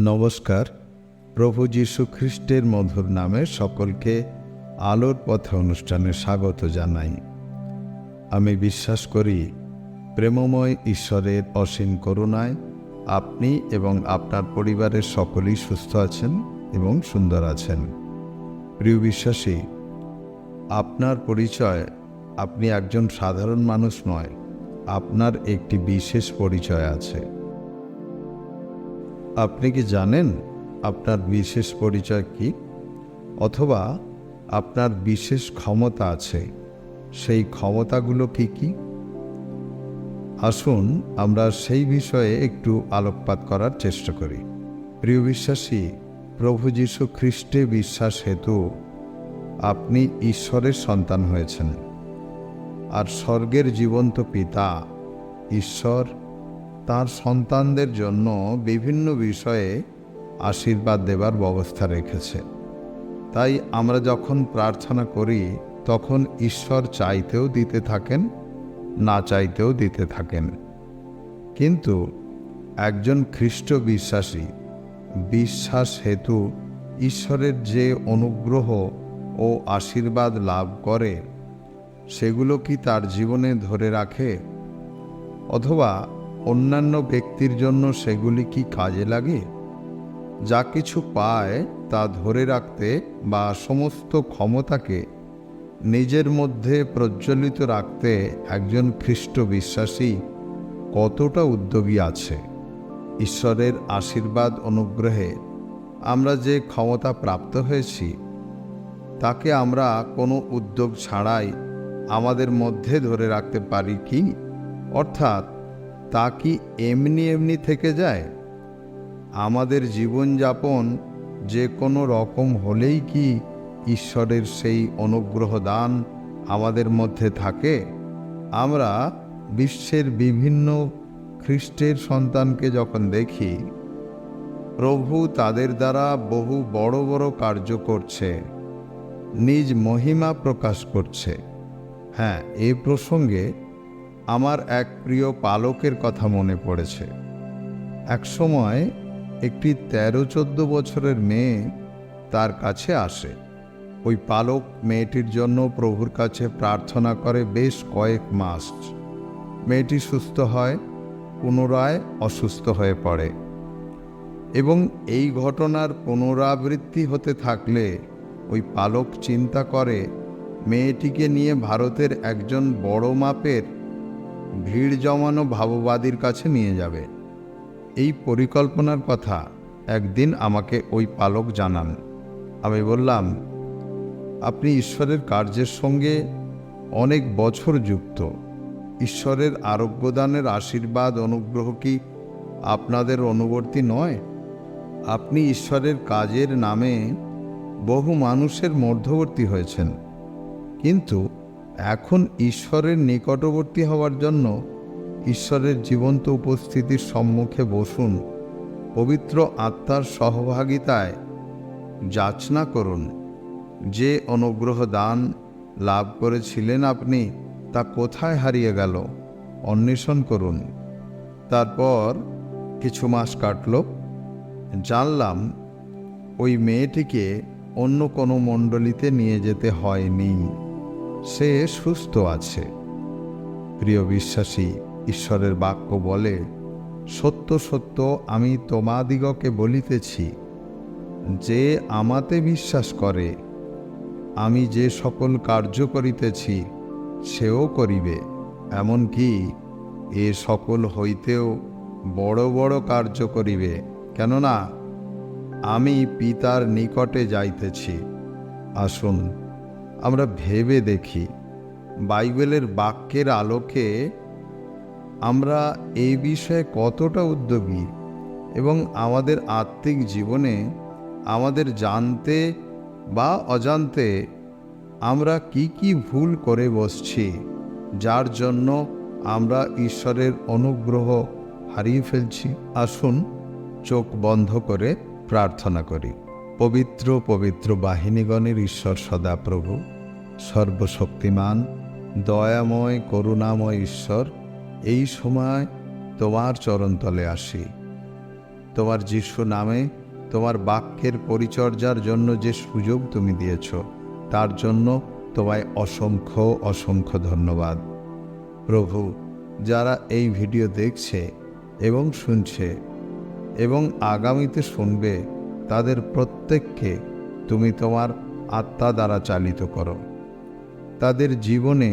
নমস্কার। প্রভু যীশু খ্রিস্টের মধুর নামে সকলকে আলোর পথে অনুষ্ঠানে স্বাগত জানাই। আমি বিশ্বাস করি প্রেমময় ঈশ্বরের অসীম করুণায় আপনি এবং আপনার পরিবারের সকলেই সুস্থ আছেন এবং সুন্দর আছেন। প্রিয় বিশ্বাসী, আপনার পরিচয় আপনি একজন সাধারণ মানুষ নয়, আপনার একটি বিশেষ পরিচয় আছে। আপনি কি জানেন আপনার বিশেষ পরিচয় কি? অথবা আপনার বিশেষ ক্ষমতা আছে, সেই ক্ষমতাগুলো কি কি? আসুন আমরা সেই বিষয়ে একটু আলোকপাত করার চেষ্টা করি। প্রিয় বিশ্বাসী, প্রভু যীশু খ্রিস্টে বিশ্বাস হেতু আপনি ঈশ্বরের সন্তান হয়েছেন, আর স্বর্গের জীবন্ত পিতা ঈশ্বর তার সন্তানদের জন্য বিভিন্ন বিষয়ে আশীর্বাদ দেবার ব্যবস্থা রেখেছে। তাই আমরা যখন প্রার্থনা করি তখন ঈশ্বর চাইতেও দিতে থাকেন, না চাইতেও দিতে থাকেন। কিন্তু একজন খ্রিস্ট বিশ্বাসী বিশ্বাস হেতু ঈশ্বরের যে অনুগ্রহ ও আশীর্বাদ লাভ করে সেগুলো কি তার জীবনে ধরে রাখে? অথবা অন্যান্য ব্যক্তির জন্য সেগুলি কি কাজে লাগে? যা কিছু পায় তা ধরে রাখতে বা সমস্ত ক্ষমতাকে নিজের মধ্যে প্রজ্বলিত রাখতে একজন খ্রিস্ট বিশ্বাসী কতটা উদ্যোগী আছে? ঈশ্বরের আশীর্বাদ অনুগ্রহে আমরা যে ক্ষমতা প্রাপ্ত হয়েছি তাকে আমরা কোনো উদ্যোগ ছাড়াই আমাদের মধ্যে ধরে রাখতে পারি কি? অর্থাৎ তা কি এমনি এমনি থেকে যায়? আমাদের জীবনযাপন যে কোনো রকম হলেই কি ঈশ্বরের সেই অনুগ্রহ দান আমাদের মধ্যে থাকে? আমরা বিশ্বের বিভিন্ন খ্রিস্টের সন্তানকে যখন দেখি, প্রভু তাদের দ্বারা বহু বড় বড় কার্য করছে, নিজ মহিমা প্রকাশ করছে। হ্যাঁ, এই প্রসঙ্গে আমার এক প্রিয় পালকের কথা মনে পড়েছে। এক সময় একটি 13-14 বছরের মেয়ে তার কাছে আসে। ওই পালক মেয়েটির জন্য প্রভুর কাছে প্রার্থনা করে বেশ কয়েক মাস। মেয়েটি সুস্থ হয়, পুনরায় অসুস্থ হয়ে পড়ে এবং এই ঘটনার পুনরাবৃত্তি হতে থাকলে ওই পালক চিন্তা করে মেয়েটিকে নিয়ে ভারতের একজন বড় মাপের ভিড় জমানো ভাববাদীর কাছে নিয়ে যাবে। এই পরিকল্পনার কথা একদিন আমাকে ওই পালক জানান। আমি বললাম, আপনি ঈশ্বরের কার্যের সঙ্গে অনেক বছর যুক্ত। ঈশ্বরের আরোগ্যদানের আশীর্বাদ অনুগ্রহ কি আপনাদের অনুবর্তী নয়? আপনি ঈশ্বরের কাজের নামে বহু মানুষের মধ্যবর্তী হয়েছেন, কিন্তু এখন ঈশ্বরের নিকটবর্তী হওয়ার জন্য ঈশ্বরের জীবন্ত উপস্থিতির সম্মুখে বসুন, পবিত্র আত্মার সহভাগিতায় যাচনা করুন। যে অনুগ্রহ দান লাভ করেছিলেন আপনি, তা কোথায় হারিয়ে গেল? অন্বেষণ করুন। তারপর কিছু মাস কাটল। জানলাম ওই মেয়েটিকে অন্য কোনো মণ্ডলীতে নিয়ে যেতে হয়নি, সে সুস্থ আছে। প্রিয় বিশ্বাসী, ঈশ্বরের বাক্য বলে, সত্য সত্য আমি তোমাদিগকে বলিতেছি, যে আমাতে বিশ্বাস করে, আমি যে সকল কার্য করিতেছি সেও করিবে, এমনকি এ সকল হইতেও বড় বড় কার্য করিবে, কেননা আমি পিতার নিকটে যাইতেছি। আসুন আমরা ভেবে দেখি, বাইবেলের বাক্যের আলোকে আমরা এই বিষয়ে কতটা উদ্যোগী এবং আমাদের আত্মিক জীবনে আমাদের জানতে বা অজান্তে আমরা কি কি ভুল করে বসছি, যার জন্য আমরা ঈশ্বরের অনুগ্রহ হারিয়ে ফেলছি। আসুন চোখ বন্ধ করে প্রার্থনা করি। পবিত্র পবিত্র বাহিনীগণের ঈশ্বর সদাপ্রভু, সর্বশক্তিমান দয়াময় করুণাময় ঈশ্বর, এই সময় তোমার চরণতলে আসি। তোমার যিশু নামে তোমার বাক্যের পরিচর্যার জন্য যে সুযোগ তুমি দিয়েছ, তার জন্য তোমায় অসংখ্য অসংখ্য ধন্যবাদ। প্রভু, যারা এই ভিডিও দেখছে এবং শুনছে এবং আগামীতে শুনবে, তাদের প্রত্যেককে তুমি তোমার আত্মা দ্বারা চালিত করো। তাদের জীবনে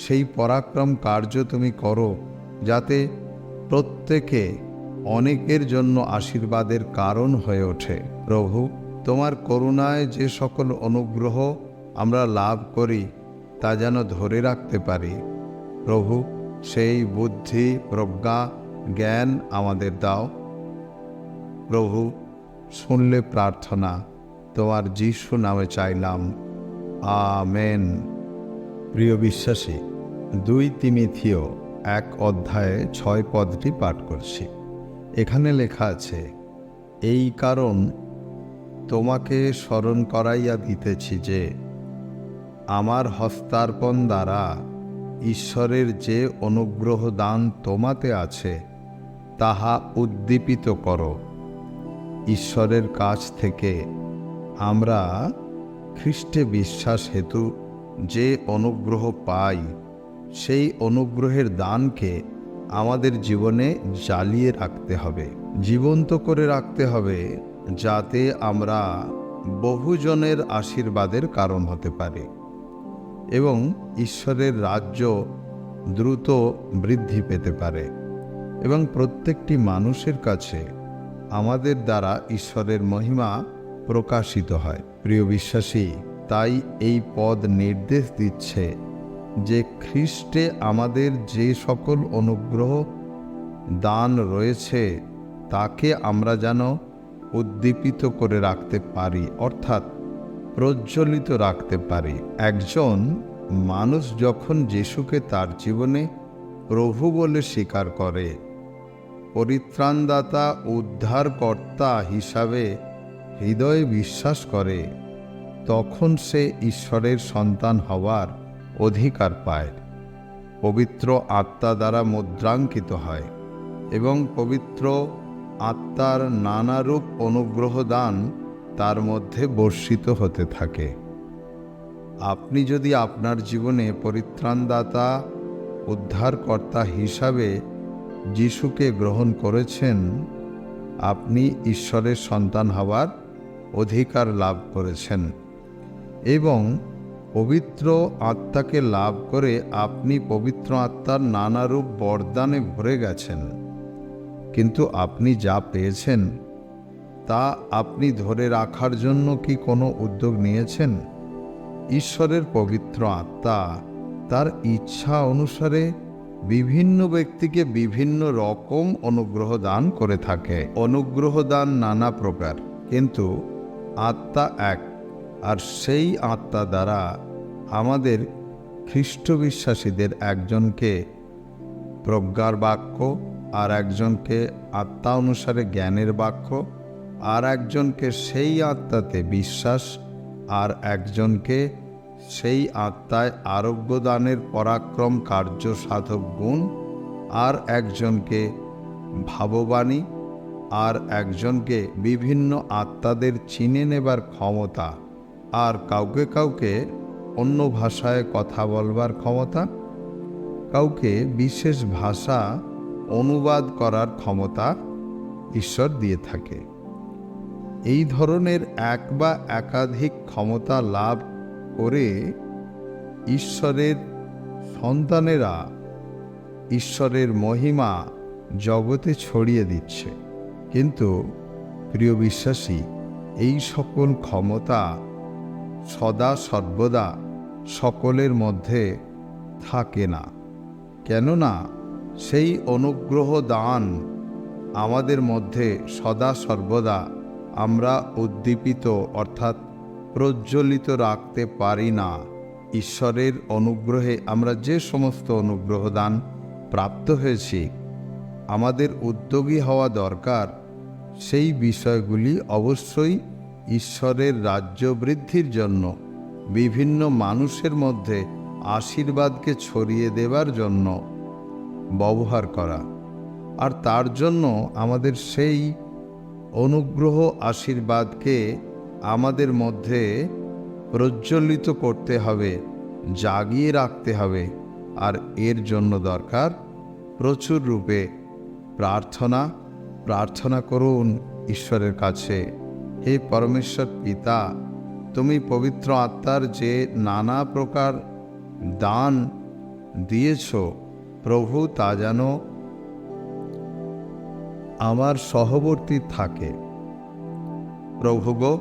সেই পরাক্রম কার্য তুমি করো, যাতে প্রত্যেকে অনেকের জন্য আশীর্বাদের কারণ হয়ে ওঠে। প্রভু, তোমার করুণায় যে সকল অনুগ্রহ আমরা লাভ করি, তা যেন ধরে রাখতে পারি। প্রভু, সেই বুদ্ধি, প্রজ্ঞা, জ্ঞান আমাদের দাও। প্রভু, শুনলে প্রার্থনা তোমার যিশু নামে চাইলাম, আমেন। প্রিয় বিশ্বাসী, 2 তিমোথেয় 1 অধ্যায়ে 6 পদটি পাঠ করছি। এখানে লেখা আছে, এই কারণ তোমাকে স্মরণ করাইয়া দিতেছি যে আমার হস্তার্পণ দ্বারা ঈশ্বরের যে অনুগ্রহ দান তোমাতে আছে, তাহা উদ্দীপিত করো। ঈশ্বরের কাছ থেকে আমরা খ্রিস্টে বিশ্বাস হেতু যে অনুগ্রহ পাই, সেই অনুগ্রহের দানকে আমাদের জীবনে জ্বালিয়ে রাখতে হবে, জীবন্ত করে রাখতে হবে, যাতে আমরা বহুজনের আশীর্বাদের কারণ হতে পারি এবং ঈশ্বরের রাজ্য দ্রুত বৃদ্ধি পেতে পারে এবং প্রত্যেকটি মানুষের কাছে আমাদের দ্বারা ঈশ্বরের মহিমা প্রকাশিত হয়। প্রিয় বিশ্বাসী, তাই এই পদ নির্দেশ দিচ্ছে যে খ্রিস্টে আমাদের যে সকল অনুগ্রহ দান রয়েছে, তাকে আমরা যেন উদ্দীপিত করে রাখতে পারি, অর্থাৎ প্রজ্বলিত রাখতে পারি। একজন মানুষ যখন যিশুকে তার জীবনে প্রভু বলে স্বীকার করে, পরিত্রাণদাতা উদ্ধারকর্তা হিসাবে হৃদয়ে বিশ্বাস করে, তখন সে ঈশ্বরের সন্তান হওয়ার অধিকার পায়, পবিত্র আত্মা দ্বারা মুদ্রাঙ্কিত হয় এবং পবিত্র আত্মার নানারূপ অনুগ্রহ দান তার মধ্যে বর্ষিত হতে থাকে। আপনি যদি আপনার জীবনে পরিত্রাণদাতা উদ্ধারকর্তা হিসাবে যিশুকে গ্রহণ করেছেন, আপনি ঈশ্বরের সন্তান হওয়ার অধিকার লাভ করেছেন এবং পবিত্র আত্মাকে লাভ করে আপনি পবিত্র আত্মার নানারূপ বরদানে ভরে গেছেন। কিন্তু আপনি যা পেয়েছেন তা আপনি ধরে রাখার জন্য কি কোনো উদ্যোগ নিয়েছেন? ঈশ্বরের পবিত্র আত্মা তার ইচ্ছা অনুসারে বিভিন্ন ব্যক্তিকে বিভিন্ন রকম অনুগ্রহ দান করে থাকে। অনুগ্রহ দান নানা প্রকার, কিন্তু আত্মা এক, আর সেই আত্মা দ্বারা আমাদের খ্রিস্ট বিশ্বাসীদের একজনকে প্রজ্ঞার বাক্য, আর একজনকে আত্মা অনুসারে জ্ঞানের বাক্য, আর একজনকে সেই আত্মাতে বিশ্বাস, আর একজনকে সেই আত্মায় আরোগ্য দানের পরাক্রম কার্য সাধক গুণ, আর একজনকে ভাববাণী, আর একজনকে বিভিন্ন আত্মাদের চিনে নেবার ক্ষমতা, আর কাউকে কাউকে অন্য ভাষায় কথা বলবার ক্ষমতা, কাউকে বিশেষ ভাষা অনুবাদ করার ক্ষমতা ঈশ্বর দিয়ে থাকে। এই ধরনের এক বা একাধিক ক্ষমতা লাভ করে ঈশ্বরের সন্তানেরা ঈশ্বরের মহিমা জগতে ছড়িয়ে দিচ্ছে। কিন্তু প্রিয় বিশ্বাসী, এই সকল ক্ষমতা সদা সর্বদা সকলের মধ্যে থাকে না, কেননা সেই অনুগ্রহ দান আমাদের মধ্যে সদা সর্বদা আমরা উদ্দীপিত অর্থাৎ প্রজ্বলিত রাখতে পারি না। ঈশ্বরের অনুগ্রহে আমরা যে সমস্ত অনুগ্রহ দান প্রাপ্ত হয়েছি, আমাদের উদ্যোগী হওয়া দরকার সেই বিষয়গুলি অবশ্যই ঈশ্বরের রাজ্য বৃদ্ধির জন্য, বিভিন্ন মানুষের মধ্যে আশীর্বাদকে ছড়িয়ে দেবার জন্য ব্যবহার করা। আর তার জন্য আমাদের সেই অনুগ্রহ আশীর্বাদকে আমাদের মধ্যে প্রজ্বলিত করতে হবে, জাগিয়ে রাখতে হবে। আর এর জন্য দরকার প্রচুর রূপে প্রার্থনা করুন ঈশ্বরের কাছে। হে পরমেশ্বর পিতা, তুমি পবিত্র আত্মার যে নানা প্রকার দান দিয়েছ, প্রভু তা যেন আমার সহবর্তী থাকে। প্রভু গো,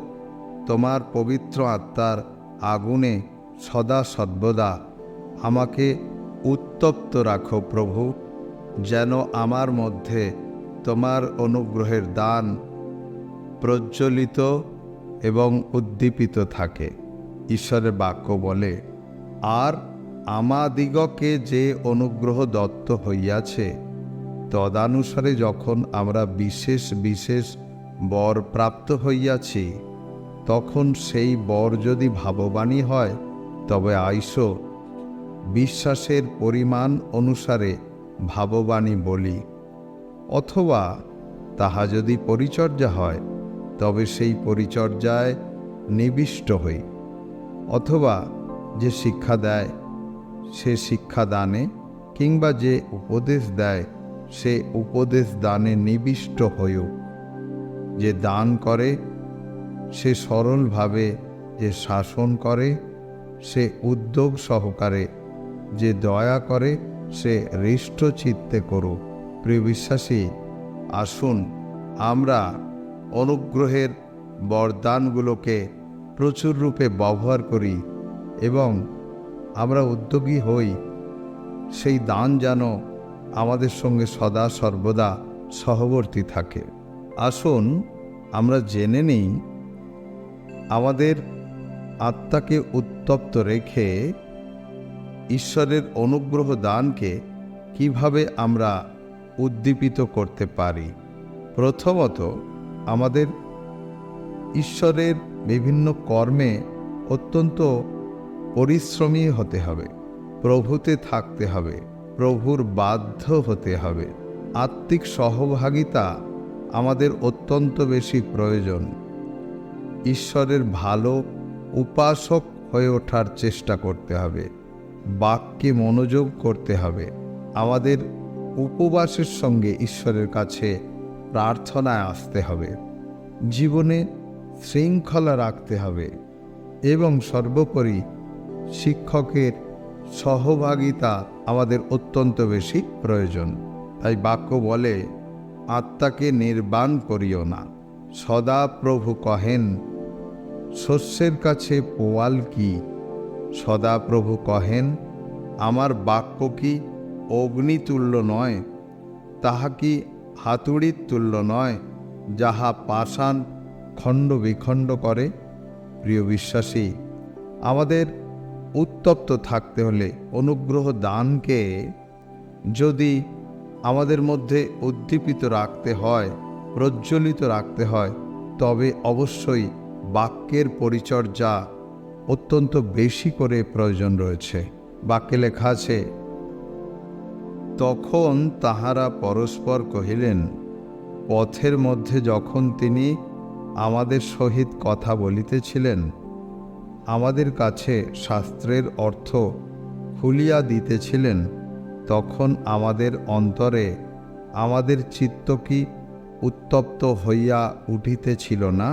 তোমার পবিত্র আত্মার আগুনে সদা সর্বদা আমাকে উত্তপ্ত রাখো প্রভু, যেন আমার মধ্যে তোমার অনুগ্রহের দান প্রজ্বলিত এবং উদ্দীপিত থাকে। ঈশ্বরের বাক্য বলে, আর আমাদিগকে যে অনুগ্রহ দত্ত হইয়াছে, তদানুসারে যখন আমরা বিশেষ বিশেষ বর প্রাপ্ত হইয়াছি, তখন সেই বর যদি ভাববাণী হয়, তবে আইসো বিশ্বাসের পরিমাণ অনুসারে ভাববাণী বলি। অথবা তাহা যদি পরিচর্যা হয়, তবে সেই পরিচর্যায় নিবিষ্ট হই। অথবা যে শিক্ষা দেয় সে শিক্ষা দানে, কিংবা যে উপদেশ দেয় সে উপদেশ দানে নিবিষ্ট হইউক। যে দান করে সে সরলভাবে, যে শাসন করে সে উদ্যোগ সহকারে, যে দয়া করে সে হৃষ্টচিত্তে করুক। প্রিয় বিশ্বাসী, আসুন আমরা অনুগ্রহের বরদানগুলোকে প্রচুর রূপে ব্যবহার করি এবং আমরা উদ্যোগী হই সেই দান যেন আমাদের সঙ্গে সদা সর্বদা সহবর্তী থাকে। আসুন আমরা জেনে নিই আমাদের আত্মাকে উত্তপ্ত রেখে ঈশ্বরের অনুগ্রহ দানকে কিভাবে আমরা উদ্দীপিত করতে পারি। প্রথমত, আমাদের ঈশ্বরের বিভিন্ন কর্মে অত্যন্ত পরিশ্রমী হতে হবে, প্রভুতে থাকতে হবে, প্রভুর বাধ্য হতে হবে। আত্মিক সহভাগিতা আমাদের অত্যন্ত বেশি প্রয়োজন। ঈশ্বরের ভালো উপাসক হয়ে ওঠার চেষ্টা করতে হবে, বাক্যে মনোযোগ করতে হবে, আমাদের উপবাসের সঙ্গে ঈশ্বরের কাছে প্রার্থনায় আসতে হবে, জীবনে শৃঙ্খলা রাখতে হবে এবং সর্বোপরি শিক্ষকের সহভাগিতা আমাদের অত্যন্ত বেশি প্রয়োজন। তাই বাক্য বলে, আত্মাকে নির্বাণ করিও না। সদা প্রভু কহেন, শস্যের কাছে পোয়াল কি? সদা প্রভু কহেন, আমার বাক্য কি অগ্নিতুল্য নয়? তাহা কি হাতুড়ির তুল্য নয়, যাহা পাষাণ খণ্ড বিখণ্ড করে? প্রিয় বিশ্বাসী, আমাদের উত্তপ্ত থাকতে হলে অনুগ্রহ দানকে যদি আমাদের মধ্যে উদ্দীপিত রাখতে হয়, প্রজ্বলিত রাখতে হয়, তবে অবশ্যই বাক্যের পরিচর্যা অত্যন্ত বেশি করে প্রয়োজন রয়েছে। বাক্যে লেখা আছে, তখন তাহারা পরস্পর কহিলেন, পথের মধ্যে যখন তিনি আমাদের সহিত কথা বলিতেছিলেন, আমাদের কাছে শাস্ত্রের অর্থ খুলিয়া দিতেছিলেন, তখন আমাদের অন্তরে আমাদের চিত্ত কি উত্তপ্ত হইয়া উঠিতেছিল না?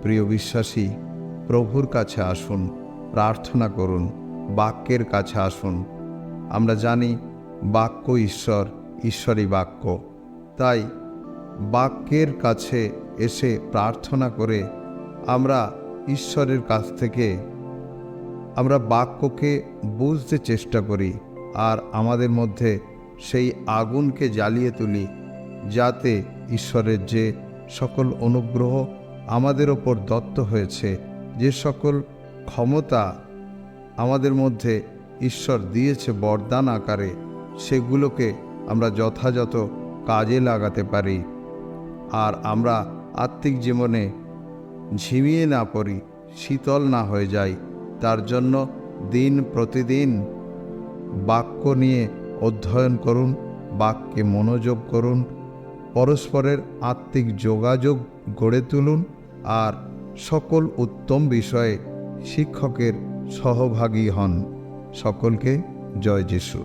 প্রিয় বিশ্বাসী, প্রভুর কাছে আসুন, প্রার্থনা করুন, বাক্যের কাছে আসুন। আমরা জানি বাক্য ঈশ্বর, ঈশ্বরই বাক্য। তাই বাক্যের কাছে এসে প্রার্থনা করে আমরা ঈশ্বরের কাছ থেকে আমরা বাক্যকে বুঝতে চেষ্টা করি আর আমাদের মধ্যে সেই আগুনকে জ্বালিয়ে তুলি, যাতে ঈশ্বরের যে সকল অনুগ্রহ আমাদের ওপর দত্ত হয়েছে, যে সকল ক্ষমতা আমাদের মধ্যে ঈশ্বর দিয়েছে বরদান আকারে, সেগুলোকে আমরা যথাযথ কাজে লাগাতে পারি আর আমরা আত্মিক জীবনে ঝিমিয়ে না পড়ি, শীতল না হয়ে যাই। তার জন্য দিন প্রতিদিন বাক্য নিয়ে অধ্যয়ন করুন, বাক্যে মনোযোগ করুন, পরস্পরের আত্মিক যোগাযোগ গড়ে তুলুন আর সকল উত্তম বিষয়ে শিক্ষকের সহভাগী হন। সকলকে জয় যিশু।